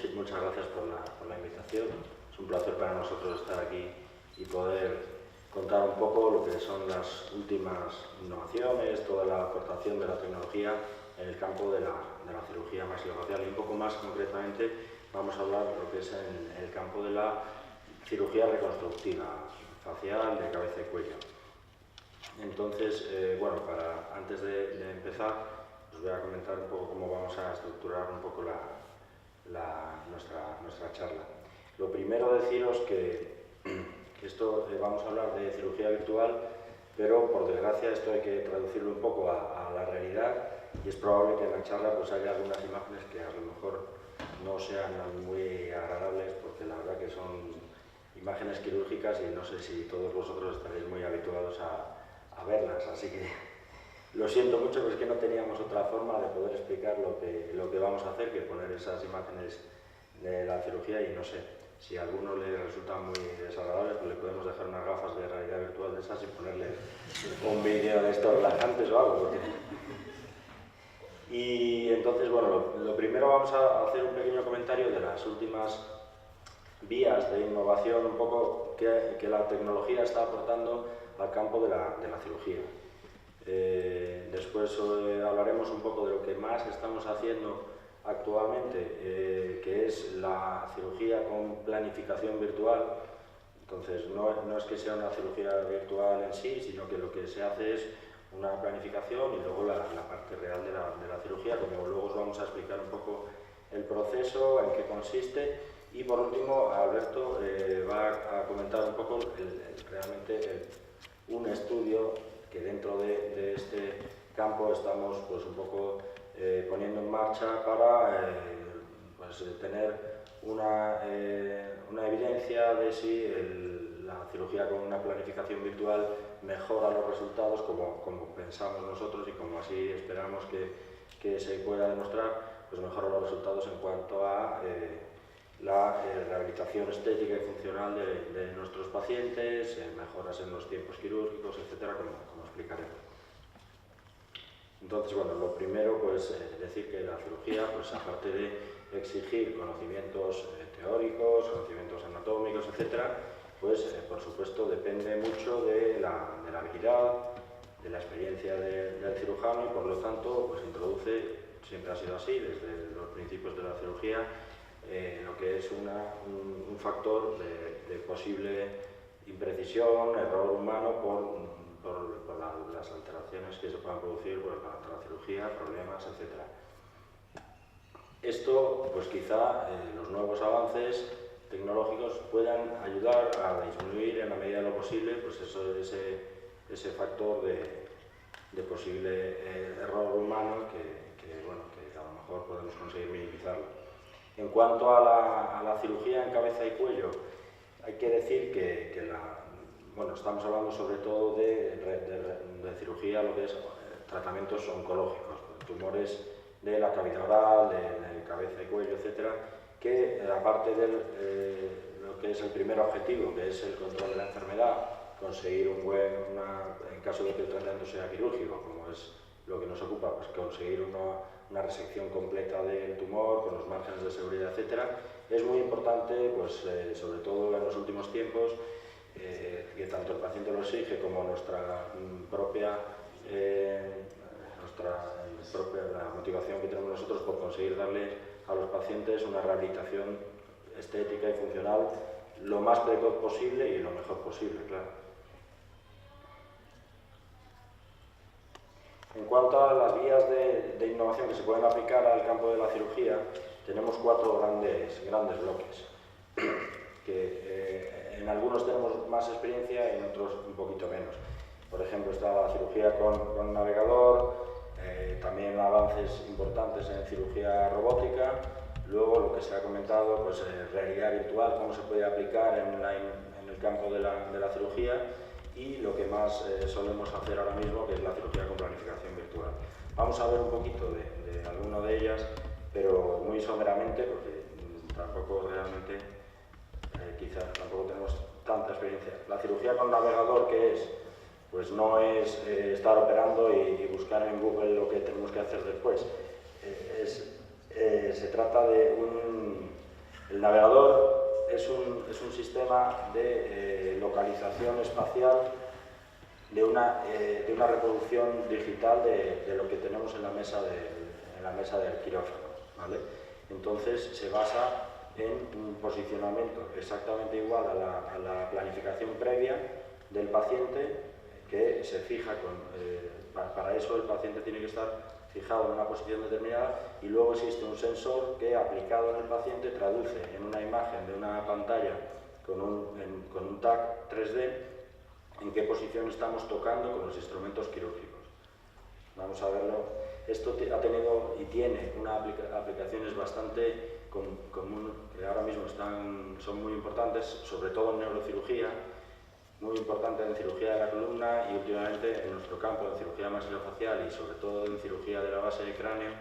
muchas gracias por la invitación. Es un placer para nosotros estar aquí y poder contar un poco lo que son las últimas innovaciones, toda la aportación de la tecnología en el campo de la cirugía maxilofacial. Y un poco más concretamente vamos a hablar de lo que es en el campo de la cirugía reconstructiva facial de cabeza y cuello. Entonces, antes de empezar, os voy a comentar un poco cómo vamos a estructurar un poco nuestra charla. Lo primero, deciros que esto vamos a hablar de cirugía virtual, pero por desgracia esto hay que traducirlo un poco a la realidad y es probable que en la charla pues haya algunas imágenes que a lo mejor no sean muy agradables, porque la verdad que son imágenes quirúrgicas y no sé si todos vosotros estaréis muy habituados a verlas, así que lo siento mucho, pero es que no teníamos otra forma de poder explicar lo que vamos a hacer que poner esas imágenes de la cirugía, y no sé, si a alguno le resulta muy desagradable, pues le podemos dejar unas gafas de realidad virtual de esas y ponerle un vídeo de estos relajantes o algo. Y entonces, bueno, lo primero vamos a hacer un pequeño comentario de las últimas vías de innovación, un poco que la tecnología está aportando al campo de la cirugía. Después hablaremos un poco de lo que más estamos haciendo actualmente, que es la cirugía con planificación virtual. Entonces, no es que sea una cirugía virtual en sí, sino que lo que se hace es una planificación y luego la parte real de la cirugía, como luego os vamos a explicar un poco el proceso, en qué consiste. Y por último, Alberto va a comentar un poco realmente un estudio que dentro de este campo estamos pues un poco poniendo en marcha para tener una evidencia de si la cirugía con una planificación virtual mejora los resultados como pensamos nosotros y como así esperamos que se pueda demostrar, pues mejora los resultados en cuanto a la rehabilitación estética y funcional de nuestros pacientes, mejoras en los tiempos quirúrgicos, etcétera, como explicaremos. Entonces, bueno, lo primero, pues decir que la cirugía, pues aparte de exigir conocimientos teóricos, conocimientos anatómicos, etcétera, pues por supuesto depende mucho de la habilidad, de la experiencia del cirujano y por lo tanto, pues introduce, siempre ha sido así, desde los principios de la cirugía, lo que es un factor de posible imprecisión, error humano por las alteraciones que se puedan producir durante la cirugía, problemas, etc. Esto, pues quizá los nuevos avances tecnológicos puedan ayudar a disminuir en la medida de lo posible pues ese factor de posible error humano que a lo mejor podemos conseguir minimizarlo. En cuanto a la cirugía en cabeza y cuello, hay que decir que estamos hablando sobre todo de cirugía, lo que es tratamientos oncológicos, tumores de la cavidad oral, de cabeza y cuello, etcétera, que aparte de lo que es el primer objetivo, que es el control de la enfermedad, conseguir en caso de que el tratamiento sea quirúrgico, como es lo que nos ocupa, pues conseguir una resección completa del tumor con los márgenes de seguridad, etcétera, es muy importante, pues sobre todo en los últimos tiempos, que tanto el paciente lo exige como nuestra propia la motivación que tenemos nosotros por conseguir darle a los pacientes una rehabilitación estética y funcional lo más precoz posible y lo mejor posible, claro. En cuanto a las vías de innovación que se pueden aplicar al campo de la cirugía, tenemos 4 grandes bloques, que en algunos tenemos más experiencia y en otros un poquito menos. Por ejemplo, está la cirugía con navegador, también avances importantes en cirugía robótica, luego lo que se ha comentado, pues realidad virtual, cómo se puede aplicar en el campo de la cirugía, y lo que más solemos hacer ahora mismo, que es la cirugía con planificación virtual. Vamos a ver un poquito de alguna de ellas, pero muy someramente, porque tampoco realmente, quizás tampoco tenemos tanta experiencia. La cirugía con navegador, ¿qué es? Pues no es estar operando y buscar en Google lo que tenemos que hacer después. Se trata de El navegador es un sistema de localización espacial de una reproducción digital de lo que tenemos en la mesa del quirófano, ¿vale? Entonces se basa en un posicionamiento exactamente igual a la planificación previa del paciente, que se fija para eso el paciente tiene que estar fijado en una posición determinada, y luego existe un sensor que, aplicado en el paciente, traduce en una imagen de una pantalla con un tag 3D en qué posición estamos tocando con los instrumentos quirúrgicos. Vamos a verlo. Esto ha tenido y tiene unas aplicaciones bastante común, que ahora mismo son muy importantes, sobre todo en neurocirugía, muy importante en cirugía de la columna, y últimamente en nuestro campo, en cirugía maxilofacial y sobre todo en cirugía de la base del cráneo,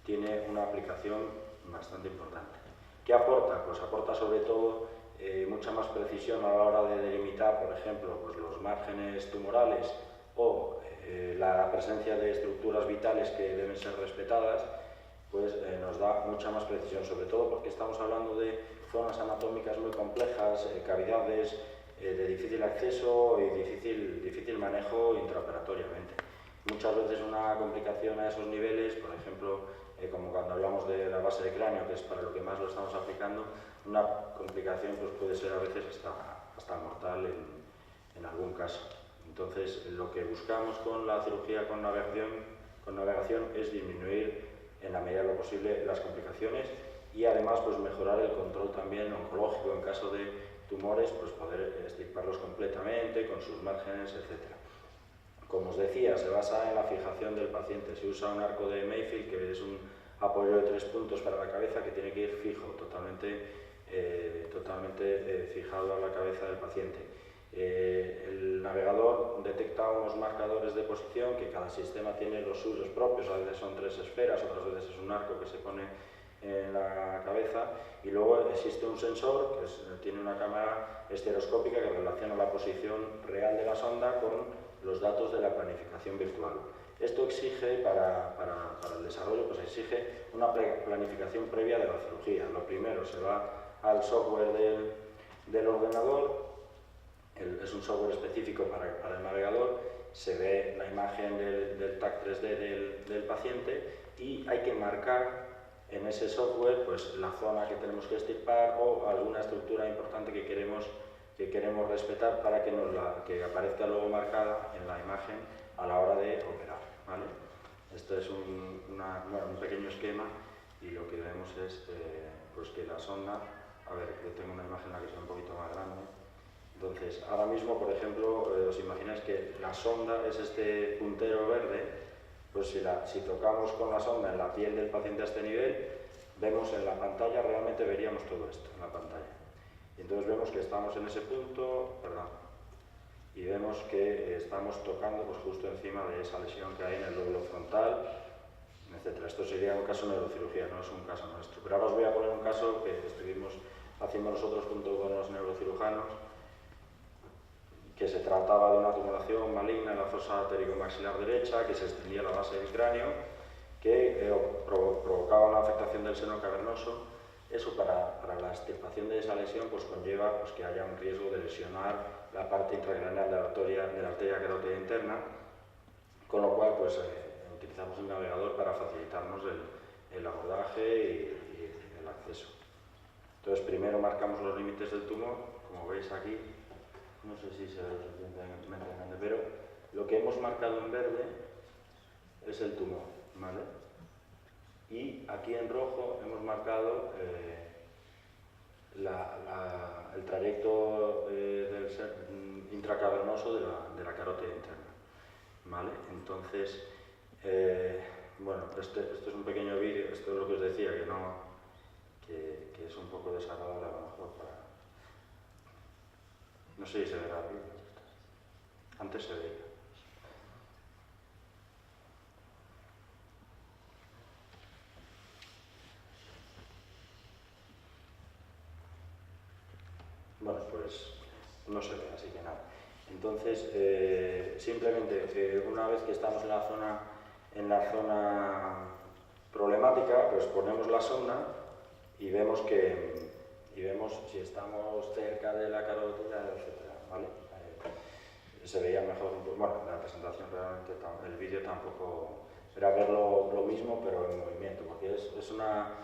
tiene una aplicación bastante importante. ¿Qué aporta? Pues aporta sobre todo mucha más precisión a la hora de delimitar, por ejemplo, pues los márgenes tumorales o la presencia de estructuras vitales que deben ser respetadas, pues nos da mucha más precisión, sobre todo porque estamos hablando de zonas anatómicas muy complejas, cavidades de difícil acceso y difícil manejo intraoperatoriamente. Muchas veces una complicación a esos niveles, por ejemplo, como cuando hablamos de la base de cráneo, que es para lo que más lo estamos aplicando, una complicación pues puede ser a veces hasta mortal en algún caso. Entonces, lo que buscamos con la cirugía con navegación es disminuir en la medida de lo posible las complicaciones, y además pues mejorar el control también oncológico en caso de tumores, pues poder extirparlos completamente con sus márgenes, etc. Como os decía, se basa en la fijación del paciente. Se usa un arco de Mayfield, que es un apoyo de 3 puntos para la cabeza, que tiene que ir fijo, totalmente fijado a la cabeza del paciente. El navegador detecta unos marcadores de posición, que cada sistema tiene los suyos propios. A veces son 3 esferas, otras veces es un arco que se pone en la cabeza, y luego existe un sensor que tiene una cámara estereoscópica que relaciona la posición real de la sonda con los datos de la planificación virtual. Esto exige, para el desarrollo, pues exige una planificación previa de la cirugía. Lo primero, se va al software del ordenador, es un software específico para el navegador, se ve la imagen del tag 3D del paciente, y hay que marcar en ese software pues la zona que tenemos que extirpar o alguna estructura importante que queremos respetar, para que aparezca luego marcada en la imagen a la hora de operar, ¿vale? Esto es un pequeño esquema, y lo que vemos es pues que la sonda, a ver, yo tengo una imagen en la que sea un poquito más grande. Entonces, ahora mismo, por ejemplo, os imagináis que la sonda es este puntero verde. Pues si tocamos con la sonda en la piel del paciente a este nivel, vemos en la pantalla, realmente veríamos todo esto en la pantalla. Y entonces vemos que estamos en ese punto, y vemos que estamos tocando pues justo encima de esa lesión que hay en el lóbulo frontal, etc. Esto sería un caso de neurocirugía, no es un caso nuestro. Pero ahora os voy a poner un caso que estuvimos haciendo nosotros junto con los neurocirujanos, que se trataba de una tumoración maligna en la fosa térico-maxilar derecha, que se extendía a la base del cráneo, que provocaba una afectación del seno cavernoso. Eso, para la extirpación de esa lesión, pues conlleva pues que haya un riesgo de lesionar la parte intracraneal de la arteria carótida interna, con lo cual pues utilizamos el navegador para facilitarnos el abordaje y el acceso. Entonces, primero marcamos los límites del tumor, como veis aquí. No sé si se ve lo suficientemente grande, pero lo que hemos marcado en verde es el tumor, ¿vale? Y aquí en rojo hemos marcado el trayecto intracavernoso de la carótida interna, ¿vale? Entonces, bueno, esto es un pequeño vídeo. Esto es lo que os decía, que es un poco desagradable a lo mejor para... No sé si se verá bien. Antes se veía. Bueno, pues no se ve, así que nada. Entonces, simplemente una vez que estamos en la zona problemática, pues ponemos la sonda y vemos si estamos cerca de la carótida, etcétera, ¿vale? Se veía mejor, bueno, la presentación realmente, el vídeo tampoco era ver lo mismo, pero en movimiento, porque es una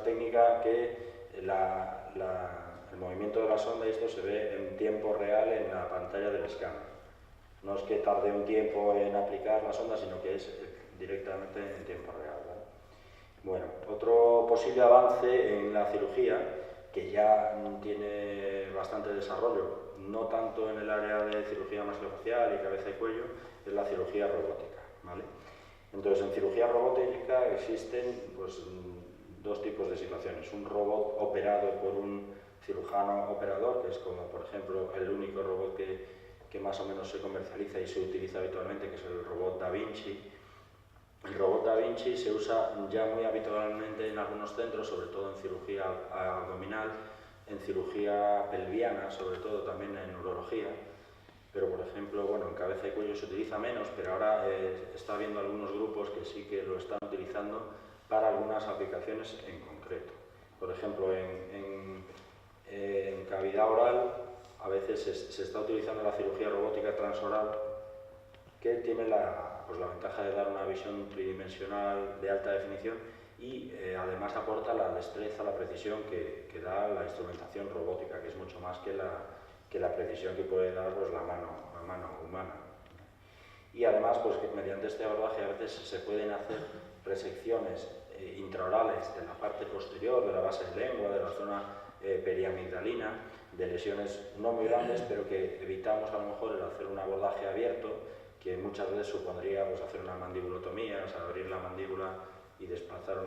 técnica que el movimiento de la sonda y esto se ve en tiempo real en la pantalla del escáner. No es que tarde un tiempo en aplicar la sonda, sino que es directamente en tiempo real, ¿vale? Bueno, otro posible avance en la cirugía, que ya tiene bastante desarrollo, no tanto en el área de cirugía maxilofacial y cabeza y cuello, es la cirugía robótica, ¿vale? Entonces, en cirugía robótica existen pues, dos tipos de situaciones. Un robot operado por un cirujano operador, que es como, por ejemplo, el único robot que más o menos se comercializa y se utiliza habitualmente, que es el robot Da Vinci. El robot Da Vinci se usa ya muy habitualmente en algunos centros, sobre todo en cirugía abdominal, en cirugía pelviana, sobre todo también en urología. Pero, por ejemplo, bueno, en cabeza y cuello se utiliza menos, pero ahora está habiendo algunos grupos que sí que lo están utilizando para algunas aplicaciones en concreto. Por ejemplo, en cavidad oral, a veces se está utilizando la cirugía robótica transoral, que tiene la ventaja de dar una visión tridimensional de alta definición y además aporta la destreza, la precisión que da la instrumentación robótica, que es mucho más que la precisión que puede dar pues, la mano humana. Y además, pues, que mediante este abordaje a veces se pueden hacer resecciones intraorales de la parte posterior, de la base de lengua, de la zona periamigdalina, de lesiones no muy grandes, pero que evitamos a lo mejor el hacer un abordaje abierto, que muchas veces supondría pues, hacer una mandibulotomía, o sea, abrir la mandíbula y desplazar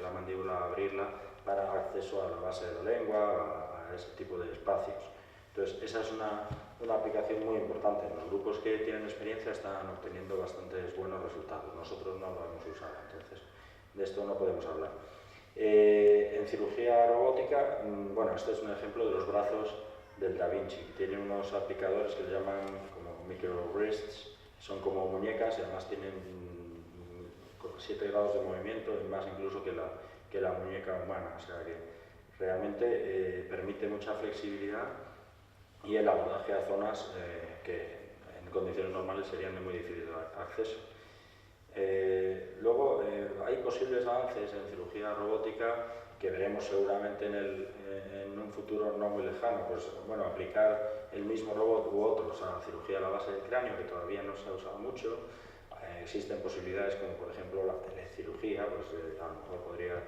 la mandíbula a abrirla para acceso a la base de la lengua, a ese tipo de espacios. Entonces, esa es una aplicación muy importante. Los grupos que tienen experiencia están obteniendo bastantes buenos resultados. Nosotros no lo hemos usado, entonces de esto no podemos hablar. En cirugía robótica, bueno, este es un ejemplo de los brazos del Da Vinci. Tiene unos aplicadores que se llaman como micro wrists, son como muñecas y además tienen 7 grados de movimiento y más incluso que la muñeca humana, o sea que realmente permite mucha flexibilidad y el abordaje a zonas que en condiciones normales serían de muy difícil acceso. Luego hay posibles avances en cirugía robótica que veremos seguramente en un futuro no muy lejano, pues bueno, aplicar el mismo robot u otros a cirugía a la base del cráneo, que todavía no se ha usado mucho. Existen posibilidades como por ejemplo la telecirugía, pues a lo mejor podría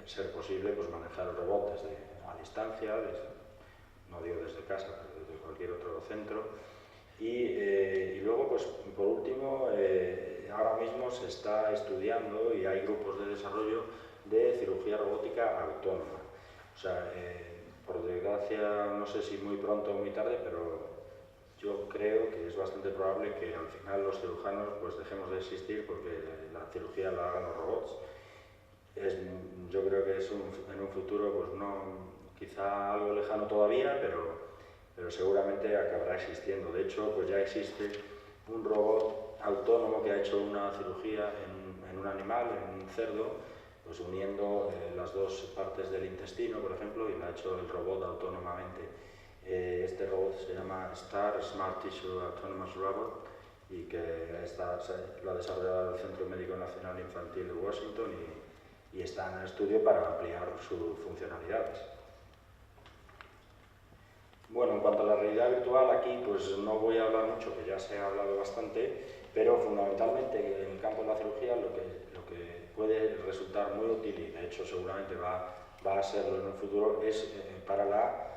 ser posible pues, manejar el robot a distancia, no digo desde casa, pero desde cualquier otro centro. Y luego, pues por último, ahora mismo se está estudiando y hay grupos de desarrollo de cirugía robótica autónoma. O sea, por desgracia, no sé si muy pronto o muy tarde, pero yo creo que es bastante probable que al final los cirujanos pues dejemos de existir porque la cirugía la hagan los robots. Yo creo que es en un futuro, pues no, quizá algo lejano todavía, pero seguramente acabará existiendo. De hecho, pues ya existe un robot autónomo que ha hecho una cirugía en un animal, en un cerdo, pues uniendo las dos partes del intestino, por ejemplo, y lo ha hecho el robot autónomamente. Este robot se llama STAR, Smart Tissue Autonomous Robot, y que lo ha desarrollado el Centro Médico Nacional Infantil de Washington y está en el estudio para ampliar sus funcionalidades. Bueno, en cuanto a la realidad virtual, aquí pues no voy a hablar mucho, que ya se ha hablado bastante, pero fundamentalmente en el campo de la cirugía lo que puede resultar muy útil y de hecho seguramente va a serlo en un futuro es para la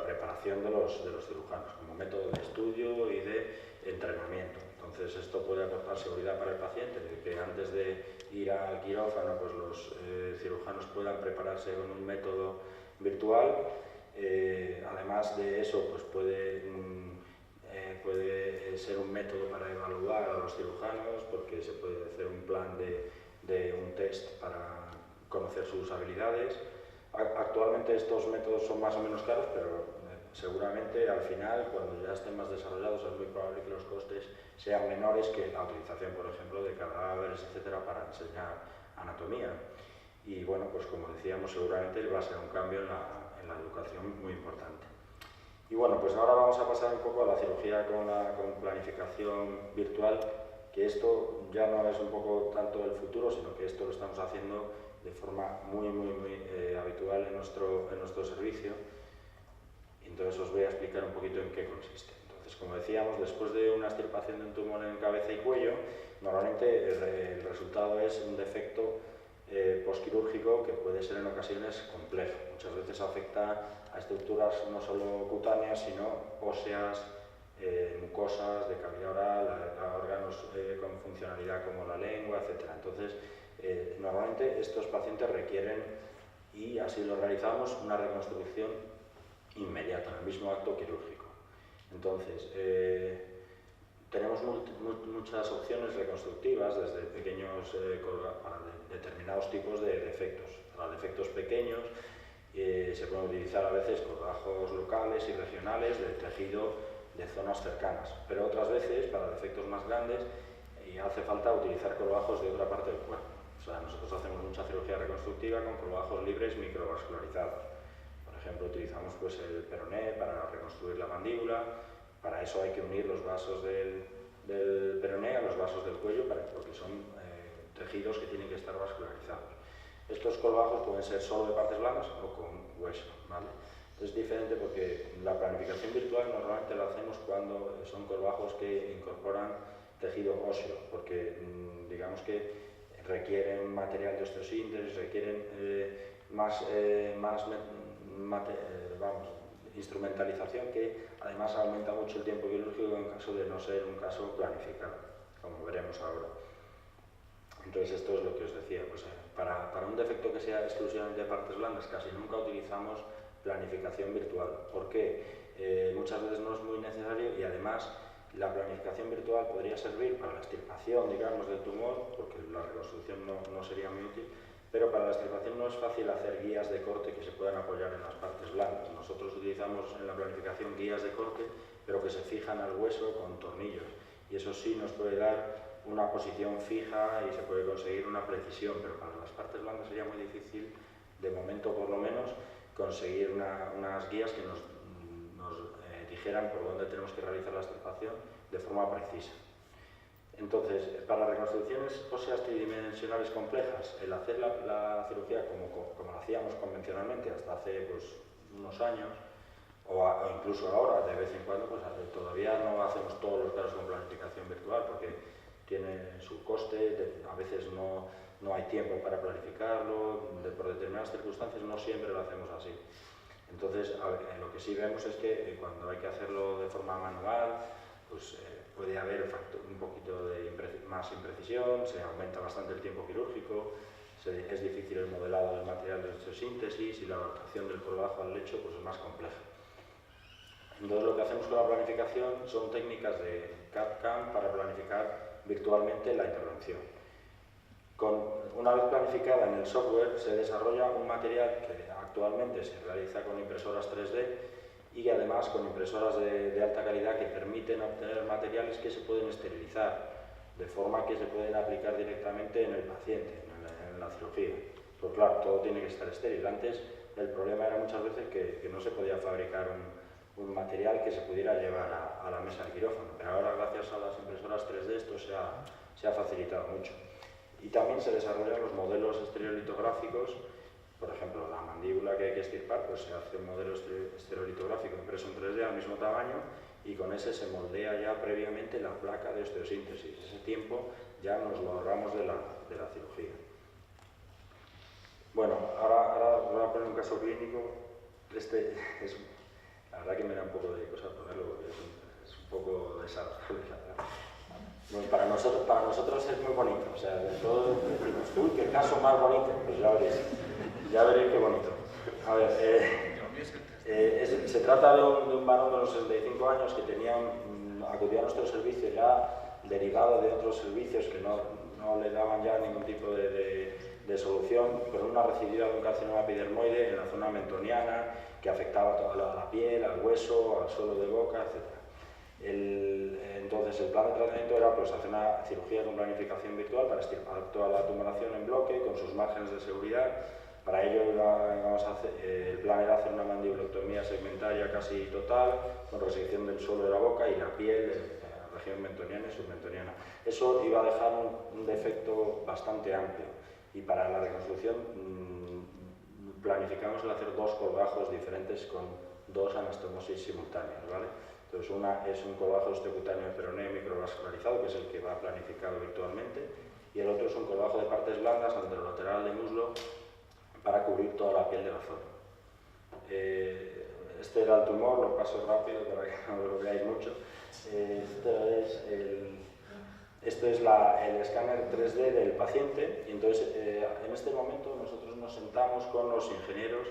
preparación de los cirujanos, como método de estudio y de entrenamiento. Entonces esto puede aportar seguridad para el paciente, de que antes de ir al quirófano pues los cirujanos puedan prepararse con un método virtual. Además de eso, pues puede ser un método para evaluar a los cirujanos, porque se puede hacer un plan de un test para conocer sus habilidades. Actualmente estos métodos son más o menos caros, pero seguramente al final, cuando ya estén más desarrollados, es muy probable que los costes sean menores que la utilización, por ejemplo, de cadáveres, etcétera, para enseñar anatomía. Y bueno, pues como decíamos, seguramente va a ser un cambio en la educación muy importante. Y bueno, pues ahora vamos a pasar un poco a la cirugía con planificación virtual, que esto ya no es un poco tanto el futuro, sino que esto lo estamos haciendo de forma muy habitual en nuestro servicio. Entonces os voy a explicar un poquito en qué consiste. Entonces, como decíamos, después de una extirpación de un tumor en cabeza y cuello, normalmente el resultado es un defecto postquirúrgico que puede ser en ocasiones complejo. Muchas veces afecta a estructuras no solo cutáneas, sino óseas, mucosas, de cavidad oral, a órganos con funcionalidad como la lengua, etc. Entonces, normalmente estos pacientes requieren, y así lo realizamos, una reconstrucción inmediata, en el mismo acto quirúrgico. Entonces, tenemos muchas opciones reconstructivas, desde pequeños para determinados tipos de defectos. Para defectos pequeños se pueden utilizar a veces colgajos locales y regionales de tejido de zonas cercanas, pero otras veces, para defectos más grandes, hace falta utilizar colgajos de otra parte del cuerpo. O sea, nosotros hacemos mucha cirugía reconstructiva con colgajos libres microvascularizados. Por ejemplo, utilizamos pues, el peroné para reconstruir la mandíbula. Para eso hay que unir los vasos del peroné a los vasos del cuello, porque son tejidos que tienen que estar vascularizados. Estos colgajos pueden ser solo de partes blandas o con hueso, ¿vale? Es diferente porque la planificación virtual normalmente la hacemos cuando son colgajos que incorporan tejido óseo, porque digamos que requieren material de osteosíntesis, requieren instrumentalización, que además aumenta mucho el tiempo quirúrgico en caso de no ser un caso planificado, como veremos ahora. Entonces esto es lo que os decía, pues, para un defecto que sea exclusivamente de partes blandas casi nunca utilizamos planificación virtual. ¿Por qué? Muchas veces no es muy necesario, y además la planificación virtual podría servir para la extirpación, digamos, del tumor, porque la reconstrucción no sería muy útil, pero para la extirpación no es fácil hacer guías de corte que se puedan apoyar en las partes blandas. Nosotros utilizamos en la planificación guías de corte, pero que se fijan al hueso con tornillos, y eso sí nos puede dar una posición fija y se puede conseguir una precisión, pero para las partes blandas sería muy difícil, de momento por lo menos, conseguir unas guías que nos dijeran por dónde tenemos que realizar la extirpación de forma precisa. Entonces, para reconstrucciones óseas tridimensionales complejas, el hacer la cirugía como la hacíamos convencionalmente hasta hace pues, unos años, o incluso ahora, de vez en cuando, pues todavía no hacemos todos los casos con planificación virtual, porque tiene su coste, a veces no hay tiempo para planificarlo, por determinadas circunstancias no siempre lo hacemos así. Entonces, lo que sí vemos es que cuando hay que hacerlo de forma manual, pues puede haber un poquito de más imprecisión, se aumenta bastante el tiempo quirúrgico, es difícil el modelado del material de osteosíntesis, y la adaptación del colgajo al lecho pues, es más compleja. Entonces, lo que hacemos con la planificación son técnicas de CAD/CAM para planificar virtualmente la intervención. Una vez planificada en el software, se desarrolla un material que actualmente se realiza con impresoras 3D y además con impresoras de alta calidad que permiten obtener materiales que se pueden esterilizar, de forma que se pueden aplicar directamente en el paciente, en la cirugía. Pues claro, todo tiene que estar estéril. Antes el problema era muchas veces que no se podía fabricar un material que se pudiera llevar a la mesa del quirófano, pero ahora gracias a las impresoras 3D esto se ha facilitado mucho. Y también se desarrollan los modelos estereolitográficos. Por ejemplo, la mandíbula que hay que extirpar, pues se hace un modelo estereolitográfico impreso en 3D al mismo tamaño, y con ese se moldea ya previamente la placa de osteosíntesis. Ese tiempo ya nos lo ahorramos de la cirugía. Bueno, ahora voy a poner un caso clínico. La verdad que me da un poco de cosa ponerlo, porque es un poco desagradable, la verdad. Bueno, para nosotros es muy bonito, o sea, de todo decimos, uy, qué caso más bonito, pues ya veréis qué bonito. A ver, se trata de un varón de unos 65 años que acudía a nuestro servicio ya derivado de otros servicios que no le daban ya ningún tipo de solución, con una recidida de un carcinoma epidermoide en la zona mentoniana que afectaba a toda la piel, al hueso, al suelo de boca, etc. En Entonces el plan de tratamiento era pues, hacer una cirugía con planificación virtual para extirpar toda la tumoración en bloque con sus márgenes de seguridad. Para ello el plan era hacer una mandibulectomía segmentaria casi total, con resección del suelo de la boca y la piel en la región mentoniana y submentoniana. Eso iba a dejar un defecto bastante amplio y para la reconstrucción planificamos el hacer 2 colgajos diferentes con 2 anastomosis simultáneas, ¿vale? Entonces una es un colgajo osteocutáneo de peroné microvascularizado, que es el que va planificado virtualmente, y el otro es un colgajo de partes blandas anterolateral de muslo para cubrir toda la piel de la zona. Este era el tumor, lo paso rápido para que no lo veáis mucho. Esto es el escáner 3D del paciente y entonces en este momento nosotros nos sentamos con los ingenieros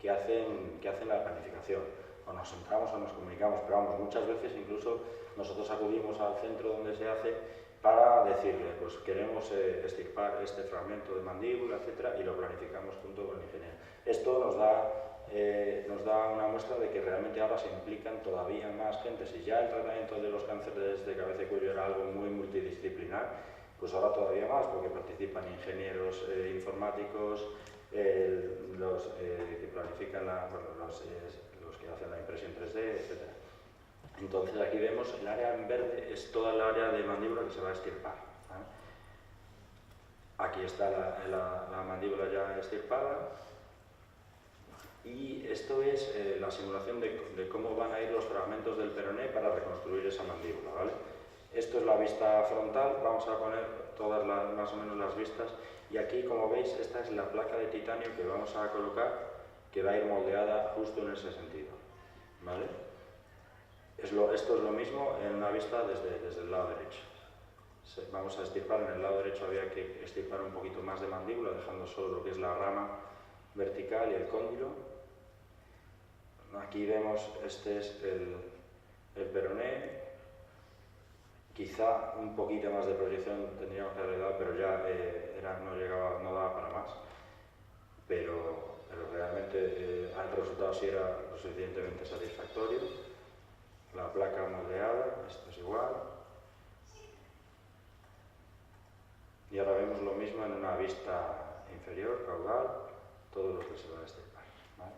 que hacen la planificación. O nos sentamos o nos comunicamos, pero vamos, muchas veces incluso nosotros acudimos al centro donde se hace para decirle, pues queremos extirpar este fragmento de mandíbula, etcétera, y lo planificamos junto con el ingeniero. Esto nos da una muestra de que realmente ahora se implican todavía más gente. Si ya el tratamiento de los cánceres de cabeza y cuello era algo muy multidisciplinar, pues ahora todavía más, porque participan ingenieros informáticos, los que planifican los que hacen la impresión 3D, etcétera. Entonces aquí vemos el área en verde, es toda el área de mandíbula que se va a extirpar, ¿vale? Aquí está la mandíbula ya extirpada y esto es la simulación de cómo van a ir los fragmentos del peroné para reconstruir esa mandíbula, ¿vale? Esto es la vista frontal, vamos a poner todas más o menos las vistas y aquí, como veis, esta es la placa de titanio que vamos a colocar, que va a ir moldeada justo en ese sentido, ¿vale? Esto es lo mismo en una vista desde el lado derecho. Vamos a extirpar, en el lado derecho había que extirpar un poquito más de mandíbula, dejando solo lo que es la rama vertical y el cóndilo. Aquí vemos, este es el peroné. Quizá un poquito más de proyección tendríamos que haber dado, pero ya no daba para más. Pero realmente el resultado sí era lo suficientemente satisfactorio. La placa moldeada, esto es igual. Y ahora vemos lo mismo en una vista inferior, caudal, todo lo que se va a extirpar, ¿vale?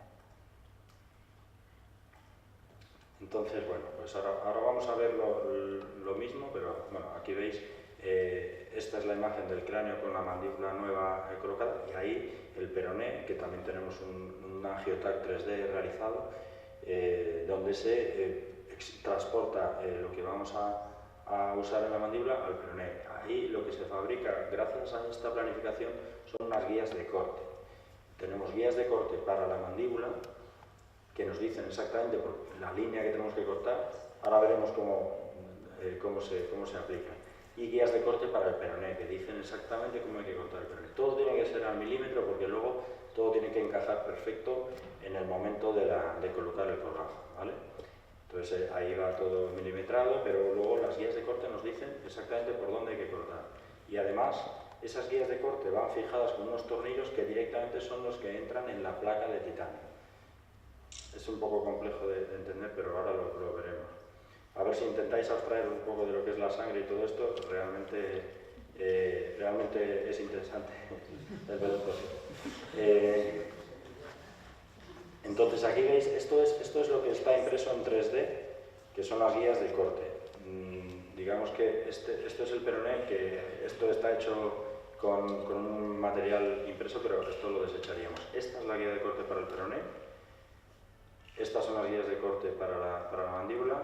Entonces, bueno, pues ahora vamos a ver lo mismo, pero bueno, aquí veis, esta es la imagen del cráneo con la mandíbula nueva colocada y ahí el peroné, que también tenemos un angiotac 3D realizado, donde se transporta lo que vamos a usar en la mandíbula al peroné. Ahí lo que se fabrica gracias a esta planificación son unas guías de corte. Tenemos guías de corte para la mandíbula que nos dicen exactamente por la línea que tenemos que cortar. Ahora veremos cómo se aplican. Y guías de corte para el peroné que dicen exactamente cómo hay que cortar el peroné. Todo tiene que ser al milímetro porque luego todo tiene que encajar perfecto en el momento de colocar el colgajo, ¿vale? Entonces ahí va todo milimetrado, pero luego las guías de corte nos dicen exactamente por dónde hay que cortar. Y además, esas guías de corte van fijadas con unos tornillos que directamente son los que entran en la placa de titanio. Es un poco complejo de entender, pero ahora lo veremos. A ver si intentáis abstraer un poco de lo que es la sangre y todo esto, realmente es interesante el ver el proceso. Entonces aquí veis, esto es lo que está impreso en 3D, que son las guías de corte. Digamos que esto es el peroné, que esto está hecho con un material impreso, pero esto lo desecharíamos. Esta es la guía de corte para el peroné, estas son las guías de corte para la mandíbula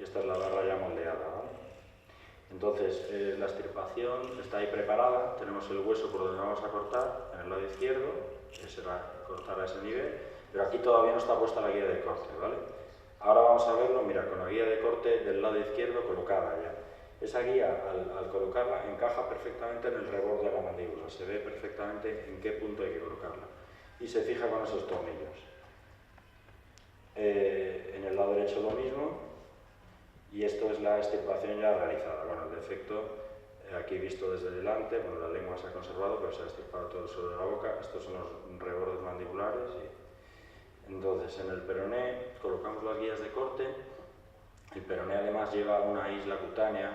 y esta es la barra ya moldeada, ¿vale? Entonces la extirpación está ahí preparada, tenemos el hueso por donde vamos a cortar, en el lado izquierdo, que será cortar a ese nivel. Pero aquí todavía no está puesta la guía de corte, ¿vale? Ahora vamos a verlo, mira, con la guía de corte del lado izquierdo colocada ya. Esa guía, al colocarla, encaja perfectamente en el reborde de la mandíbula. Se ve perfectamente en qué punto hay que colocarla. Y se fija con esos tornillos. En el lado derecho lo mismo. Y esto es la extirpación ya realizada. Bueno, el defecto, aquí visto desde delante, bueno, la lengua se ha conservado, pero se ha extirpado todo el suelo de la boca. Estos son los rebordes mandibulares. Entonces, en el peroné colocamos las guías de corte. El peroné además lleva una isla cutánea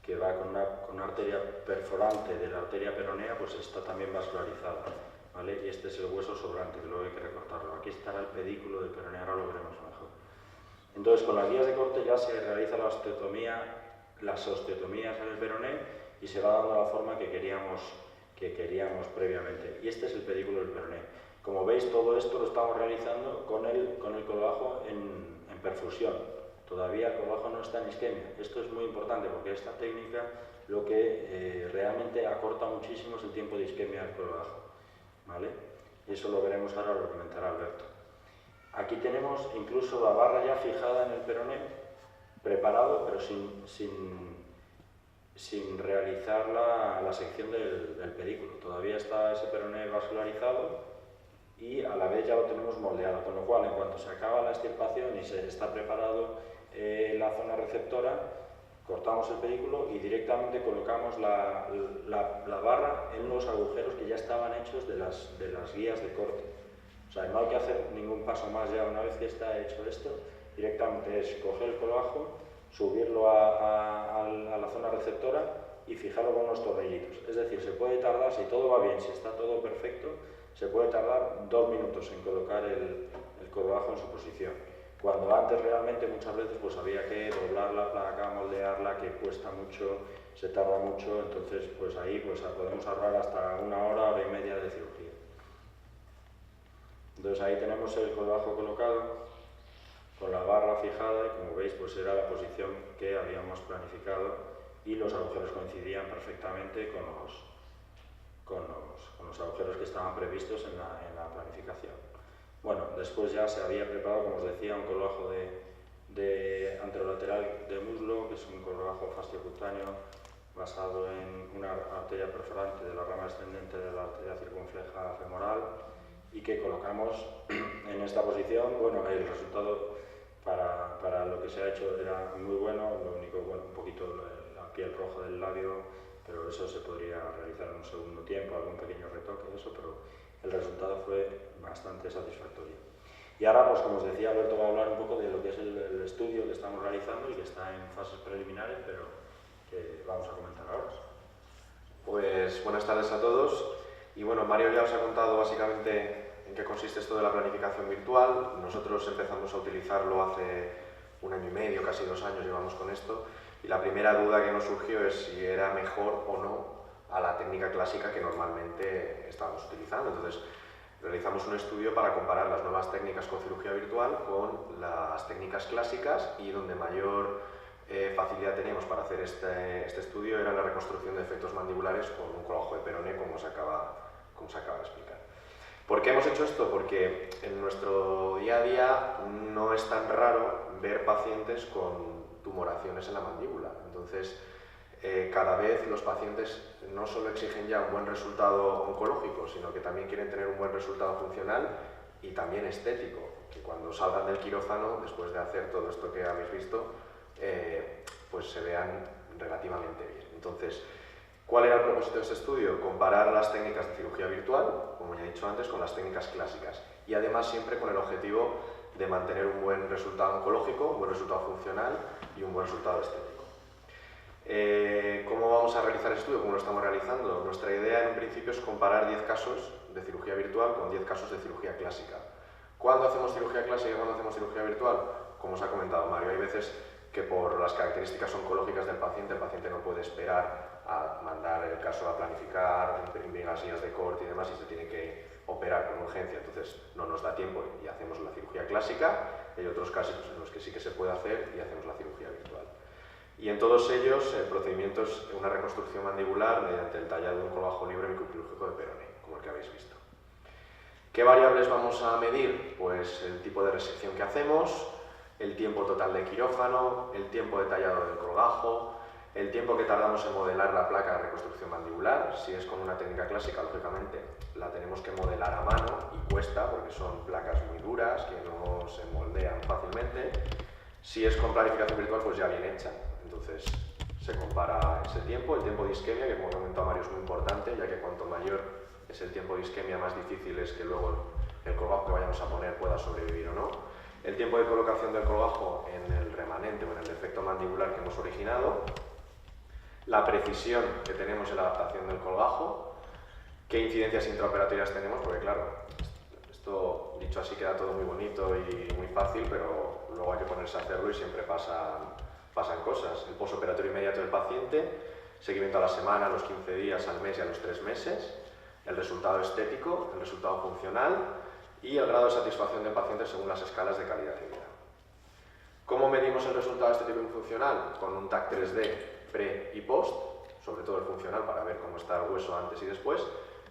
que va con una arteria perforante de la arteria peronea, pues está también vascularizada, ¿vale? Y este es el hueso sobrante, que luego hay que recortarlo. Aquí estará el pedículo del peroné, ahora lo veremos mejor. Entonces, con las guías de corte ya se realiza las osteotomías en el peroné y se va dando la forma que queríamos previamente. Y este es el pedículo del peroné. Como veis, todo esto lo estamos realizando con el colgajo en perfusión. Todavía el colgajo no está en isquemia. Esto es muy importante porque esta técnica lo que realmente acorta muchísimo es el tiempo de isquemia del colgajo, ¿vale? Y eso lo veremos ahora, lo comentará Alberto. Aquí tenemos incluso la barra ya fijada en el peroné, preparado, pero sin realizar la sección del pedículo. Todavía está ese peroné vascularizado y a la vez ya lo tenemos moldeado, con lo cual en cuanto se acaba la extirpación y se está preparado la zona receptora, cortamos el pedículo y directamente colocamos la barra en los agujeros que ya estaban hechos de las guías de corte. O sea, no hay que hacer ningún paso más ya. Una vez que está hecho esto, directamente es coger el colgajo, subirlo a la zona receptora y fijarlo con unos tornillitos. Es decir, se puede tardar, si todo va bien, si está todo perfecto, se puede tardar 2 minutos en colocar el colgajo en su posición. Cuando antes realmente muchas veces pues había que doblar la placa, moldearla, que cuesta mucho, se tarda mucho, entonces pues ahí pues podemos ahorrar hasta 1 hora, hora y media de cirugía. Entonces ahí tenemos el colgajo colocado con la barra fijada y como veis pues era la posición que habíamos planificado y los agujeros coincidían perfectamente con los agujeros que estaban previstos en la planificación. Bueno, después ya se había preparado, como os decía, un colgajo de anterolateral de muslo, que es un colgajo fasciocutáneo basado en una arteria perforante de la rama ascendente de la arteria circunfleja femoral y que colocamos en esta posición. Bueno, el resultado para lo que se ha hecho era muy bueno, lo único, bueno, un poquito la piel roja del labio, pero eso se podría realizar en un segundo tiempo, algún pequeño retoque de eso, pero el resultado fue bastante satisfactorio. Y ahora, pues como os decía, Alberto va a hablar un poco de lo que es el estudio que estamos realizando y que está en fases preliminares, pero que vamos a comentar ahora. Pues buenas tardes a todos. Y bueno, Mario ya os ha contado básicamente en qué consiste esto de la planificación virtual. Nosotros empezamos a utilizarlo hace 1 año y medio, casi 2 años llevamos con esto. Y la primera duda que nos surgió es si era mejor o no a la técnica clásica que normalmente estábamos utilizando. Entonces, realizamos un estudio para comparar las nuevas técnicas con cirugía virtual con las técnicas clásicas y donde mayor facilidad teníamos para hacer este estudio era la reconstrucción de efectos mandibulares con un colgajo de peroné, como se acaba de explicar. ¿Por qué hemos hecho esto? Porque en nuestro día a día no es tan raro ver pacientes con tumoraciones en la mandíbula. Entonces, cada vez los pacientes no solo exigen ya un buen resultado oncológico, sino que también quieren tener un buen resultado funcional y también estético, que cuando salgan del quirófano, después de hacer todo esto que habéis visto, pues se vean relativamente bien. Entonces, ¿cuál era el propósito de este estudio? Comparar las técnicas de cirugía virtual, como ya he dicho antes, con las técnicas clásicas y además siempre con el objetivo de mantener un buen resultado oncológico, un buen resultado funcional y un buen resultado estético. ¿Cómo vamos a realizar el estudio? ¿Cómo lo estamos realizando? Nuestra idea en un principio es comparar 10 casos de cirugía virtual con 10 casos de cirugía clásica. ¿Cuándo hacemos cirugía clásica y cuándo hacemos cirugía virtual? Como os ha comentado Mario, hay veces que por las características oncológicas del paciente, el paciente no puede esperar a mandar el caso a planificar, imprimir las guías de corte y demás y se tiene que operar con urgencia, entonces no nos da tiempo y hacemos la cirugía clásica. Hay otros casos en los que sí que se puede hacer y hacemos la cirugía virtual. Y en todos ellos el procedimiento es una reconstrucción mandibular mediante el tallado de un colgajo libre microquirúrgico de peroné, como el que habéis visto. ¿Qué variables vamos a medir? Pues el tipo de resección que hacemos, el tiempo total de quirófano, el tiempo de tallado del colgajo, el tiempo que tardamos en modelar la placa de reconstrucción mandibular. Si es con una técnica clásica, lógicamente la tenemos que modelar a mano y cuesta porque son placas muy duras que no se moldean fácilmente. Si es con planificación virtual, pues ya bien hecha. Entonces se compara ese tiempo, el tiempo de isquemia, que como comentó Mario es muy importante, ya que cuanto mayor es el tiempo de isquemia, más difícil es que luego el colgajo que vayamos a poner pueda sobrevivir o no. el tiempo de colocación del colgajo en el remanente o en el defecto mandibular que hemos originado, la precisión que tenemos en la adaptación del colgajo, qué incidencias intraoperatorias tenemos, porque claro, esto dicho así queda todo muy bonito y muy fácil, pero luego hay que ponerse a hacerlo y siempre pasan cosas. El posoperatorio inmediato del paciente, seguimiento a la semana, a los 15 días, al mes y a los 3 meses, el resultado estético, el resultado funcional y el grado de satisfacción del paciente según las escalas de calidad de vida. ¿Cómo medimos el resultado estético y funcional? Con un TAC 3D pre y post, sobre todo el funcional para ver cómo está el hueso antes y después,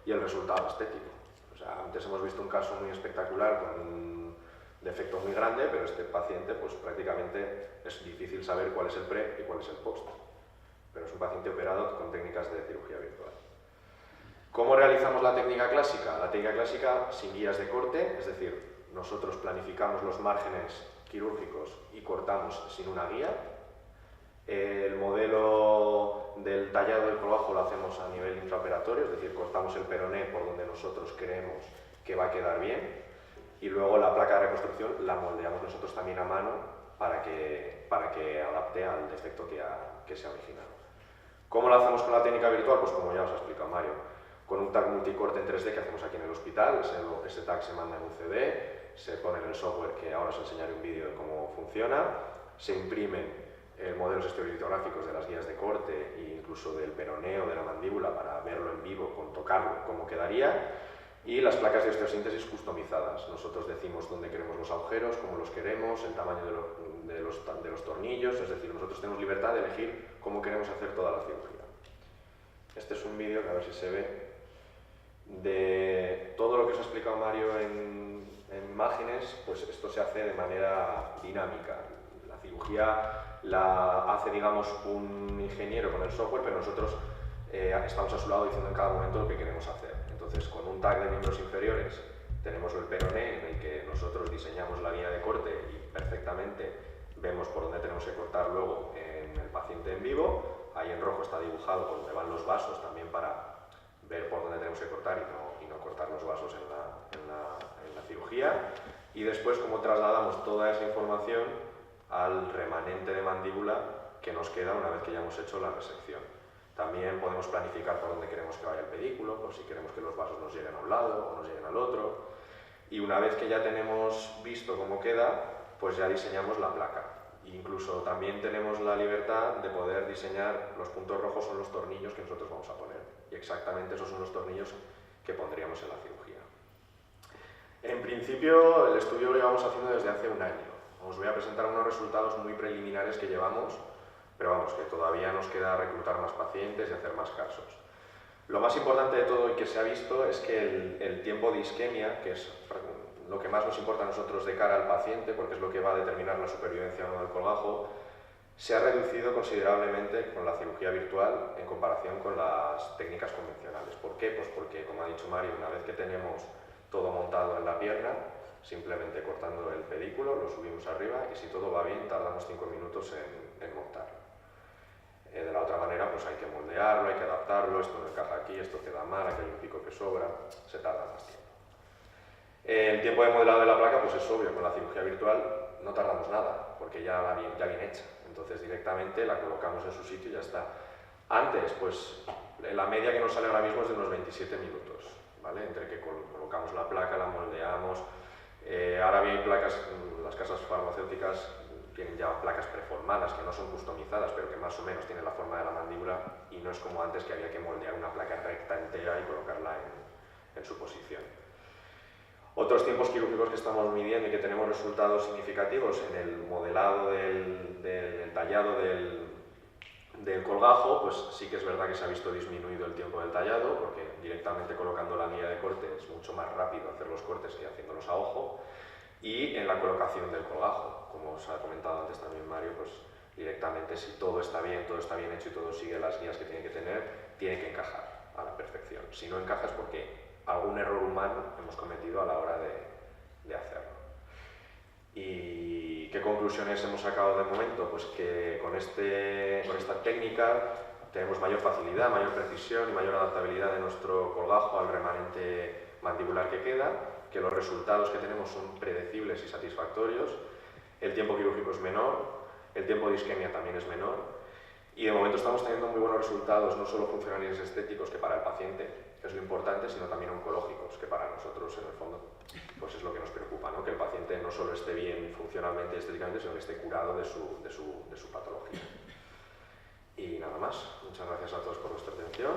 y el resultado estético. O sea, antes hemos visto un caso muy espectacular con un defecto muy grande, pero este paciente pues prácticamente es difícil saber cuál es el pre y cuál es el post. Pero es un paciente operado con técnicas de cirugía virtual. ¿Cómo realizamos la técnica clásica? La técnica clásica sin guías de corte, es decir, nosotros planificamos los márgenes quirúrgicos y cortamos sin una guía. El modelo del tallado del colgajo lo hacemos a nivel intraoperatorio, es decir, cortamos el peroné por donde nosotros creemos que va a quedar bien y luego la placa de reconstrucción la moldeamos nosotros también a mano para que adapte al defecto que se ha originado. ¿Cómo lo hacemos con la técnica virtual? Pues como ya os ha explicado Mario, con un TAC multicorte en 3D que hacemos aquí en el hospital, ese TAC se manda en un CD, se pone en el software que ahora os enseñaré un vídeo de cómo funciona, se imprimen modelos estereolitográficos de las guías de corte e incluso del peroneo, de la mandíbula para verlo en vivo, con tocarlo, cómo quedaría, y las placas de osteosíntesis customizadas. Nosotros decimos dónde queremos los agujeros, cómo los queremos, el tamaño de los tornillos, es decir, nosotros tenemos libertad de elegir cómo queremos hacer toda la cirugía. Este es un vídeo que a ver si se ve de todo lo que os ha explicado Mario en imágenes, pues esto se hace de manera dinámica. La cirugía la hace, digamos, un ingeniero con el software, pero nosotros estamos a su lado diciendo en cada momento lo que queremos hacer. Entonces, con un TAC de miembros inferiores tenemos el peroné, en el que nosotros diseñamos la guía de corte y perfectamente vemos por dónde tenemos que cortar luego en el paciente en vivo. Ahí en rojo está dibujado por dónde van los vasos, también para ver por dónde tenemos que cortar y no cortar los vasos en la cirugía. Y después, cómo trasladamos toda esa información al remanente de mandíbula que nos queda una vez que ya hemos hecho la resección. También podemos planificar por dónde queremos que vaya el pedículo, por si queremos que los vasos nos lleguen a un lado o nos lleguen al otro. Y una vez que ya tenemos visto cómo queda, pues ya diseñamos la placa. Incluso también tenemos la libertad de poder diseñar, los puntos rojos son los tornillos que nosotros vamos a poner. Y exactamente esos son los tornillos que pondríamos en la cirugía. En principio, el estudio lo llevamos haciendo desde hace un año. Os voy a presentar unos resultados muy preliminares que llevamos, pero vamos, que todavía nos queda reclutar más pacientes y hacer más casos. Lo más importante de todo y que se ha visto es que el tiempo de isquemia, que es lo que más nos importa a nosotros de cara al paciente, porque es lo que va a determinar la supervivencia o no del colgajo, se ha reducido considerablemente con la cirugía virtual en comparación con las técnicas convencionales. ¿Por qué? Pues porque, como ha dicho Mario, una vez que tenemos todo montado en la pierna, simplemente cortando el pedículo, lo subimos arriba y si todo va bien tardamos 5 minutos en montarlo. De la otra manera pues hay que moldearlo, hay que adaptarlo, esto no encaja aquí, esto queda mal, aquí hay un pico que sobra, se tarda más tiempo. El tiempo de modelado de la placa pues es obvio, con la cirugía virtual no tardamos nada, porque ya viene hecha, entonces directamente la colocamos en su sitio y ya está. Antes, pues la media que nos sale ahora mismo es de unos 27 minutos, ¿vale? Entre que colocamos la placa, la moldeamos. Ahora bien hay placas, las casas farmacéuticas tienen ya placas preformadas que no son customizadas, pero que más o menos tienen la forma de la mandíbula y no es como antes que había que moldear una placa recta entera y colocarla en su posición. Otros tiempos quirúrgicos que estamos midiendo y que tenemos resultados significativos en el modelado del tallado del colgajo, pues sí que es verdad que se ha visto disminuido el tiempo del tallado, porque directamente colocando la guía de corte es mucho más rápido hacer los cortes que haciéndolos a ojo, y en la colocación del colgajo, como os ha comentado antes también Mario, pues directamente si todo está bien hecho y todo sigue las guías que tiene que tener, tiene que encajar a la perfección. Si no encaja es porque algún error humano hemos cometido a la hora de hacerlo. ¿Y qué conclusiones hemos sacado de momento? Pues que con esta técnica tenemos mayor facilidad, mayor precisión y mayor adaptabilidad de nuestro colgajo al remanente mandibular que queda, que los resultados que tenemos son predecibles y satisfactorios, el tiempo quirúrgico es menor, el tiempo de isquemia también es menor, y de momento estamos teniendo muy buenos resultados, no solo funcionales estéticos, que para el paciente es lo importante, sino también oncológicos, que para nosotros en el fondo pues es lo que nos preocupa, ¿no? Que el paciente no solo esté bien funcionalmente y estéticamente, sino que esté curado de su patología. Y nada más, muchas gracias a todos por vuestra atención.